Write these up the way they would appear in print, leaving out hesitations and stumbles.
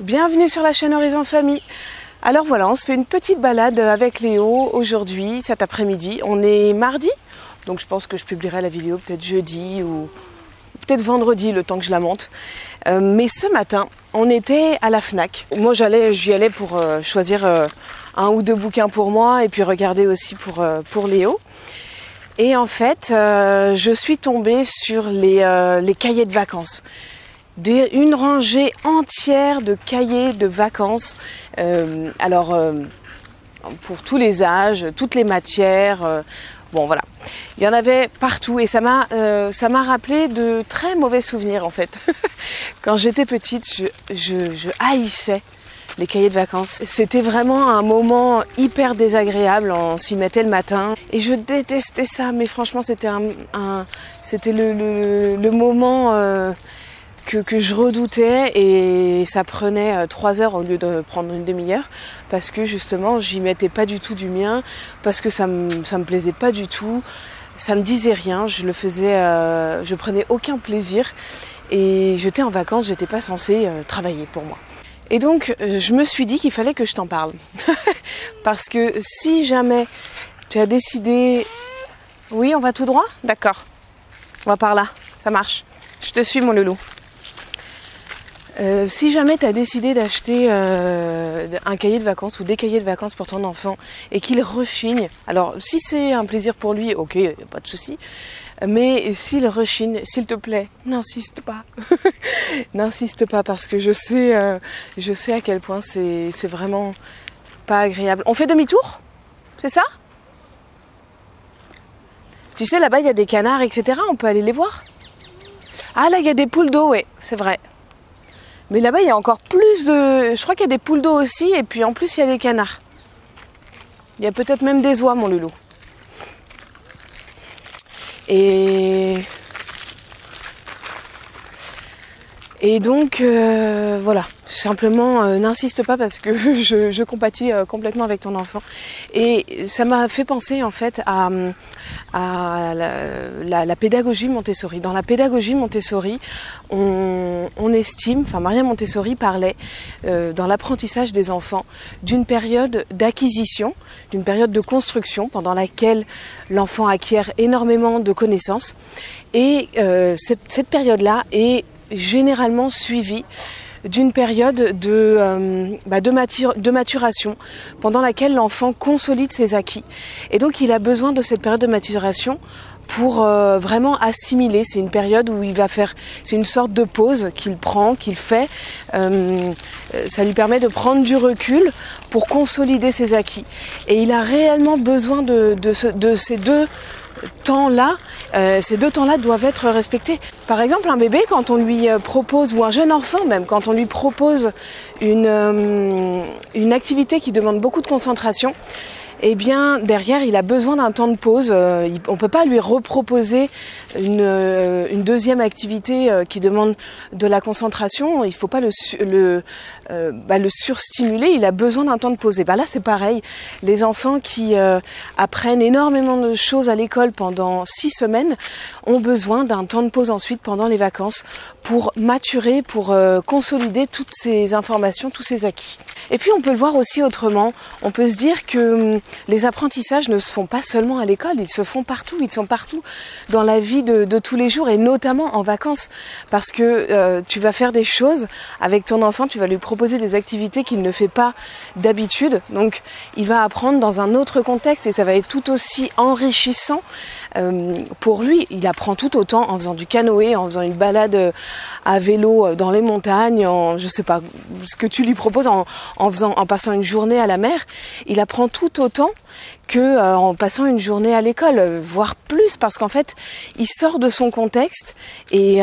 Bienvenue sur la chaîne Horizon Famille. Alors voilà, on se fait une petite balade avec Léo aujourd'hui, cet après-midi. On est mardi, donc je pense que je publierai la vidéo peut-être jeudi ou peut-être vendredi, le temps que je la monte. Mais ce matin, on était à la Fnac. Moi j'y allais pour choisir un ou deux bouquins pour moi et puis regarder aussi pour Léo. Et en fait, je suis tombée sur les cahiers de vacances. Une rangée entière de cahiers de vacances, pour tous les âges, toutes les matières, bon voilà, il y en avait partout et ça m'a rappelé de très mauvais souvenirs en fait. Quand j'étais petite, je haïssais les cahiers de vacances. C'était vraiment un moment hyper désagréable, on s'y mettait le matin et je détestais ça, mais franchement c'était c'était le moment que je redoutais et ça prenait 3 heures au lieu de prendre une demi-heure parce que justement j'y mettais pas du tout du mien, parce que ça me plaisait pas du tout, ça me disait rien, je prenais aucun plaisir et j'étais en vacances, j'étais pas censée travailler pour moi. Et donc je me suis dit qu'il fallait que je t'en parle parce que si jamais tu as décidé... Oui, on va tout droit ? D'accord, on va par là, ça marche, je te suis mon loulou. Si jamais tu as décidé d'acheter un cahier de vacances ou des cahiers de vacances pour ton enfant et qu'il rechigne, alors si c'est un plaisir pour lui, ok, y a pas de souci, mais s'il rechigne, s'il te plaît, n'insiste pas. N'insiste pas parce que je sais à quel point c'est vraiment pas agréable. On fait demi-tour ? C'est ça ? Tu sais, là-bas il y a des canards, etc. On peut aller les voir. Ah là il y a des poules d'eau, ouais, c'est vrai. Mais là-bas, il y a encore plus de... Je crois qu'il y a des poules d'eau aussi, et puis en plus, il y a des canards. Il y a peut-être même des oies, mon loulou. Et donc, voilà. Simplement, n'insiste pas parce que je compatis complètement avec ton enfant. Et ça m'a fait penser, en fait, à la pédagogie Montessori. Dans la pédagogie Montessori, on estime, enfin Maria Montessori parlait dans l'apprentissage des enfants d'une période d'acquisition, d'une période de construction pendant laquelle l'enfant acquiert énormément de connaissances. Et cette période-là est généralement suivie d'une période de maturation pendant laquelle l'enfant consolide ses acquis. Et donc il a besoin de cette période de maturation pour vraiment assimiler. C'est une période où il va faire, c'est une sorte de pause qu'il fait. Ça lui permet de prendre du recul pour consolider ses acquis. Et il a réellement besoin de ces deux temps-là, ces deux temps-là doivent être respectés. Par exemple, un bébé, quand on lui propose, ou un jeune enfant même, quand on lui propose une activité qui demande beaucoup de concentration, eh bien, derrière, il a besoin d'un temps de pause. On peut pas lui reproposer une deuxième activité qui demande de la concentration. Il faut pas le surstimuler. Il a besoin d'un temps de pause. Et là, c'est pareil. Les enfants qui apprennent énormément de choses à l'école pendant 6 semaines ont besoin d'un temps de pause ensuite pendant les vacances pour maturer, pour consolider toutes ces informations, tous ces acquis. Et puis, on peut le voir aussi autrement. On peut se dire que les apprentissages ne se font pas seulement à l'école, ils se font partout, ils sont partout dans la vie de tous les jours et notamment en vacances parce que tu vas faire des choses avec ton enfant, tu vas lui proposer des activités qu'il ne fait pas d'habitude, donc il va apprendre dans un autre contexte et ça va être tout aussi enrichissant pour lui. Il apprend tout autant en faisant du canoë, en faisant une balade à vélo dans les montagnes, je sais pas ce que tu lui proposes, en passant une journée à la mer. Il apprend tout autant que en passant une journée à l'école, voire plus, parce qu'en fait, il sort de son contexte et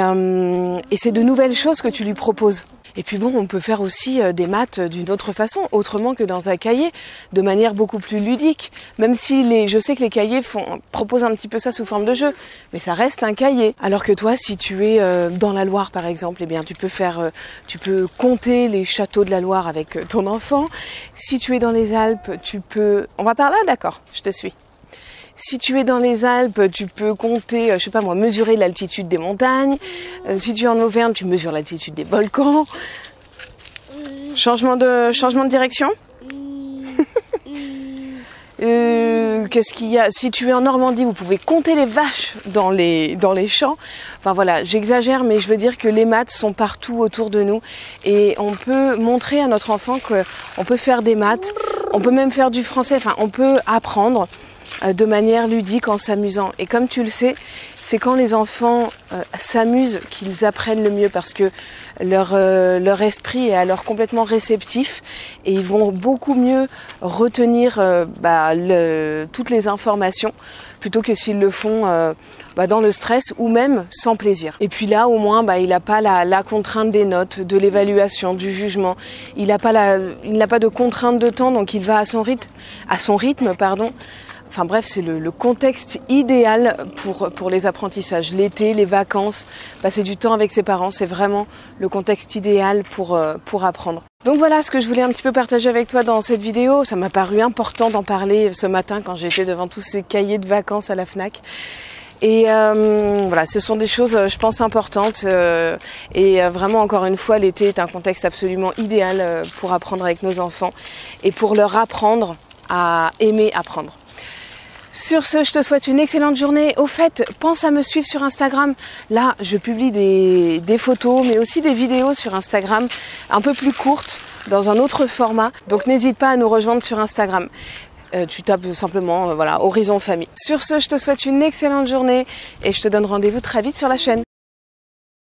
c'est de nouvelles choses que tu lui proposes. Et puis bon, on peut faire aussi des maths d'une autre façon, autrement que dans un cahier, de manière beaucoup plus ludique. Même si je sais que les cahiers proposent un petit peu ça sous forme de jeu, mais ça reste un cahier. Alors que toi, si tu es dans la Loire par exemple, eh bien tu peux compter les châteaux de la Loire avec ton enfant. Si tu es dans les Alpes, on va par là, d'accord, je te suis. Si tu es dans les Alpes, tu peux compter, je sais pas moi, mesurer l'altitude des montagnes. Si tu es en Auvergne, tu mesures l'altitude des volcans. Changement de direction. Qu'est-ce qu'il y a? Si tu es en Normandie, vous pouvez compter les vaches dans les champs. Enfin voilà, j'exagère, mais je veux dire que les maths sont partout autour de nous et on peut montrer à notre enfant qu'on peut faire des maths, on peut même faire du français, enfin on peut apprendre de manière ludique en s'amusant. Et comme tu le sais, c'est quand les enfants s'amusent qu'ils apprennent le mieux parce que leur esprit est alors complètement réceptif et ils vont beaucoup mieux retenir toutes les informations plutôt que s'ils le font dans le stress ou même sans plaisir. Et puis là, au moins, il n'a pas la contrainte des notes, de l'évaluation, du jugement. Il n'a pas de contrainte de temps, donc il va à son rythme. Enfin bref, c'est le contexte idéal pour les apprentissages. L'été, les vacances, passer du temps avec ses parents, c'est vraiment le contexte idéal pour apprendre. Donc voilà ce que je voulais un petit peu partager avec toi dans cette vidéo. Ça m'a paru important d'en parler ce matin quand j'étais devant tous ces cahiers de vacances à la Fnac. Et voilà, ce sont des choses, je pense, importantes. Et vraiment, encore une fois, l'été est un contexte absolument idéal pour apprendre avec nos enfants et pour leur apprendre à aimer apprendre. Sur ce, je te souhaite une excellente journée. Au fait, pense à me suivre sur Instagram. Là, je publie des photos, mais aussi des vidéos sur Instagram, un peu plus courtes, dans un autre format. Donc n'hésite pas à nous rejoindre sur Instagram. Tu tapes simplement Horizon Famille. Sur ce, je te souhaite une excellente journée et je te donne rendez-vous très vite sur la chaîne.